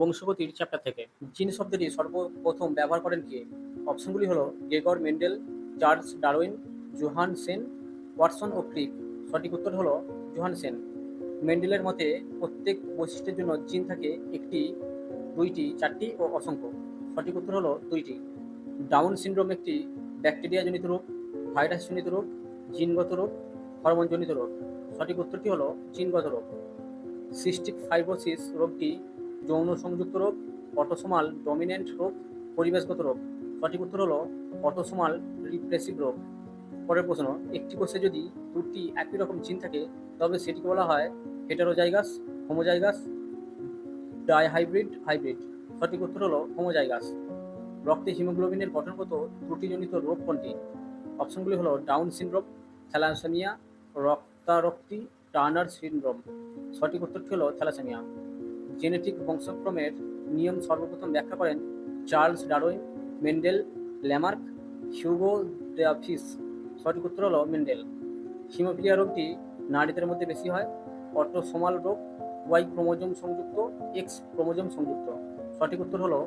বংশগতির chapter থেকে। জিন শব্দটি সর্বপ্রথম ব্যবহার করেন কে? অপশনগুলি হলো Gregor Mendel, Charles Darwin, Johannsen, Watson ও ক্রিক। সঠিক উত্তর হলো জোহান সেন। মেন্ডেলের মতে প্রত্যেক বৈশিষ্ট্যের জন্য জিন থাকে একটি, দুইটি, চারটি ও অসংখ্য। সঠিক উত্তর হলো দুইটি। ডাউন সিনড্রোম একটি ব্যাকটেরিয়াজনিত রোগ, ভাইরাসজনিত রোগ, জিনগত রোগ, হরমোনজনিত রোগ। সঠিক উত্তরটি হলো জিনগত রোগ। সিস্টিক ফাইব্রোসিস রোগটি যৌন সংযুক্ত রোগ, অটোসোমাল ডমিন্যান্ট রোগ, পরিবেশগত রোগ। সঠিক উত্তর হলো অটোসোমাল রিপ্রেসিভ রোগ। পরের প্রশ্ন, একটি কোষে যদি দুটি একই রকম জিন থাকে তবে সেটিকে বলা হয় হেটারোজাইগাস, হোমোজাইগাস, ডাইহাইব্রিড, হাইব্রিড। সঠিক উত্তর হলো হোমোজাইগাস। রক্তে হিমোগ্লোবিনের গঠনগত ত্রুটিজনিত রোগ কোনটি? অপশনগুলি হলো ডাউন সিনড্রোম, থ্যালাসেমিয়া, রক্তারক্তি, টার্নার সিনড্রোম। সঠিক উত্তরটি হলো থ্যালাসেমিয়া। জেনেটিক বংশক্রমের নিয়ম সর্বপ্রথম ব্যাখ্যা করেন Charles Darwin, Mendel, Lamarck, Hugo Davis. সঠিক উত্তর হলো মেন্ডেল। হিমোফিলিয়া রোগটি নারীদের মধ্যে বেশি হয়। অটোসোমাল রোগ, ওয়াই ক্রোমোজোম সংযুক্ত, এক্স ক্রোমোজোম সংযুক্ত। সঠিক উত্তর হলো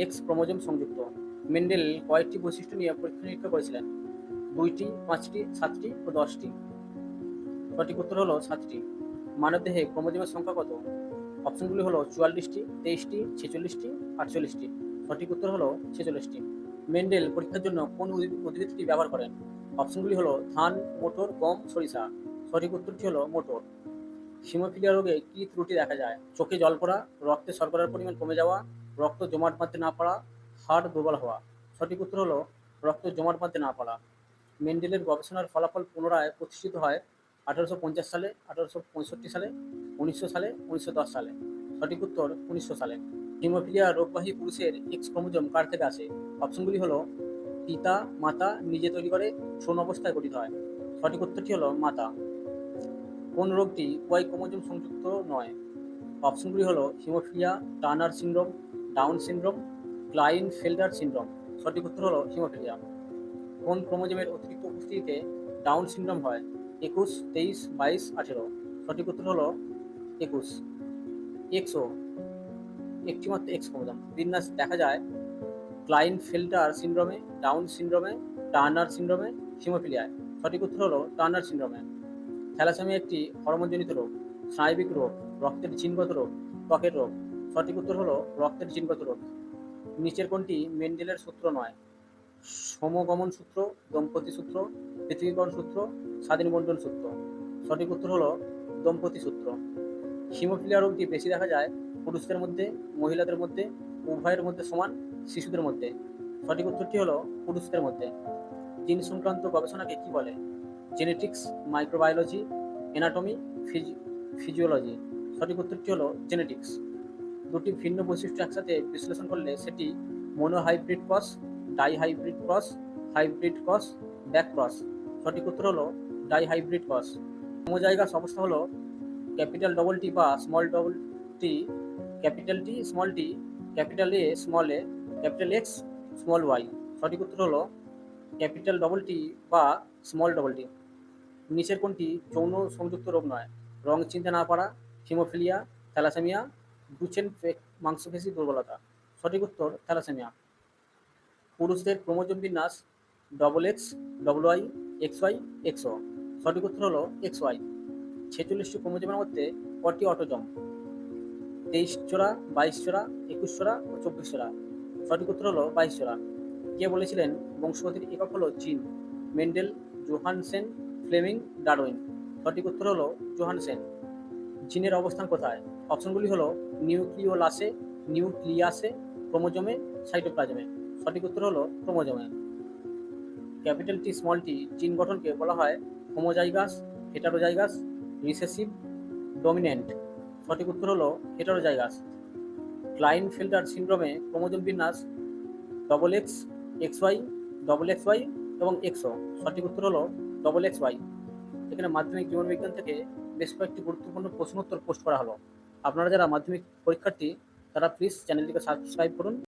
এক্স ক্রোমোজোম সংযুক্ত। মেন্ডেল কয়েকটি বৈশিষ্ট্য নিয়ে পরীক্ষা নিরীক্ষা করেছিলেন? 2টি, 5টি, 7টি ও 10টি। সঠিক উত্তর হলো 7টি। মানবদেহে ক্রোমোজোমের সংখ্যা কত? অপশনগুলি হলো 44টি, 23টি, 46টি, 48টি। সঠিক উত্তর হলো 46টি। মেন্ডেল পরীক্ষার জন্য কোন উদ্ভিদটি ব্যবহার করেন? অপশনগুলি হলো ধান, মোটর, গম, সরিষা। সঠিক উত্তরটি হলো মোটর। হিমোফিলিয়া রোগে কি ত্রুটি দেখা যায়? চোখে জল পড়া, রক্তে শর্করার পরিমাণ কমে যাওয়া, রক্ত জমাট বাঁধতে না পারা, হাড় দুর্বল হওয়া। সঠিক উত্তর হলো রক্ত জমাট বাঁধতে না পারা। মেন্ডেলের গবেষণার ফলাফল পুনরায় প্রতিষ্ঠিত হয় 1850 সালে, 1865 সালে, 1900 সালে, 1910 সালে। সঠিক উত্তর 1900 সালে। হিমোফিলিয়া রোগবাহী পুরুষের এক্স ক্রোমোজোম কার থেকে আসে? অপশনগুলি হলো পিতা, মাতা নিজে তৈরি করে, শোন অবস্থায় গঠিত হয়। সঠিক উত্তরটি হলো মাতা। কোন রোগটি ওয়াই ক্রোমোজোম সংযুক্ত নয়? অপশনগুলি হলো haemophilia, Turner syndrome, Down syndrome, Klinefelter syndrome. সঠিক উত্তর হলো হিমোফিলিয়া। কোন ক্রোমোজোমের অতিরিক্ত উপস্থিতিতে ডাউন সিনড্রোম হয়? 21, 23, 22, 18। সঠিক উত্তর হলো 21। এক্সও একটিমাত্র এক্স ক্রোমোজোম বিন্যাস দেখা যায় ক্লাইনফেল্টার সিনড্রোমে, ডাউন সিনড্রোমে, টার্নার সিনড্রোমে, হিমোফিলিয়ায়। সঠিক উত্তর হলো টার্নার সিনড্রোমে। থ্যালাসেমিয়া একটি হরমোনজনিত রোগ, স্নায়বিক রোগ, রক্তের জিনগত রোগ, ত্বকের রোগ। সঠিক উত্তর হলো রক্তের জিনগত রোগ। নিচের কোনটি মেন্ডেলের সূত্র নয়? সমগমন সূত্র, দম্পতি সূত্র, পৃথকীকরণ সূত্র, স্বাধীন বণ্টন সূত্র। সঠিক উত্তর হলো দম্পতি সূত্র। হিমোফিলিয়া রোগটি বেশি দেখা যায় পুরুষদের মধ্যে, মহিলাদের মধ্যে, উভয়ের মধ্যে সমান, শিশুদের মধ্যে। সঠিক উত্তরটি হলো পুরুষদের মধ্যে। জিন সংক্রান্ত গবেষণাকে কি বলে? Genetics, microbiology, anatomy, physiology. সঠিক উত্তরটি হলো জেনেটিক্স। দুটি ভিন্ন বৈশিষ্ট্য একসাথে বিশ্লেষণ করলে সেটি monohybrid cross, dihybrid cross, hybrid cross, back cross. সঠিক উত্তর হলো ডাইহাইব্রিড ক্রস। হোমোজাইগাস অবস্থা হলো ক্যাপিটাল ডবল টি বা small double T, capital T small T, capital A small A, capital X small Y. সঠিক উত্তর হলো ক্যাপিটাল ডবল টি বা স্মল ডবল টি। নিচের কোনটি যৌন সংযুক্ত রোগ নয়? রং চিনতে না পারা, হিমোফিলিয়া, থ্যালাসেমিয়া, ডুচেন মাংসপেশি দুর্বলতা। সঠিক উত্তর থ্যালাসেমিয়া। পুরুষদের ক্রোমোজোম বিন্যাস double X, double Y, X Y, X O. সঠিক উত্তর হলো এক্স ওয়াই। 46টি ক্রোমোজোমের মধ্যে কটি অটোজম? 23 জোড়া, 22 জোড়া, 21 জোড়া ও 24 জোড়া। সঠিক উত্তর হলো 22 জোড়া। কে বলেছিলেন বংশগতির একক হলো gene? Mendel, Johannsen, Fleming, Darwin. সঠিক উত্তর হলো জোহানসেন। জিনের অবস্থান কোথায়? অপশনগুলি হলো নিউক্লিওলাসে, নিউক্লিয়াসে, ক্রোমোজোমে, সাইটোপ্লাজমে। সঠিক উত্তর হলো ক্রোমোজোমে। ক্যাপিটাল টি স্মল টি জিন গঠনকে বলা হয় হোমোজাইগাস, হেটারোজাইগাস, রিসেসিভ, ডমিন্যান্ট। সঠিক উত্তর হলো হেটারোজাইগাস। ক্লাইনফেল্টার সিনড্রোমে ক্রোমোজোম বিন্যাস double X, X Y, double X Y এবং এক্সও। সঠিক উত্তর হলো ডবল এক্স ওয়াই। এখানে মাধ্যমিক জীবনবিজ্ঞান থেকে বেশ কয়েকটি গুরুত্বপূর্ণ প্রশ্নোত্তর পোস্ট করা হলো। আপনারা যারা মাধ্যমিক পরীক্ষার্থী তারা প্লিজ চ্যানেলটিকে সাবস্ক্রাইব করুন।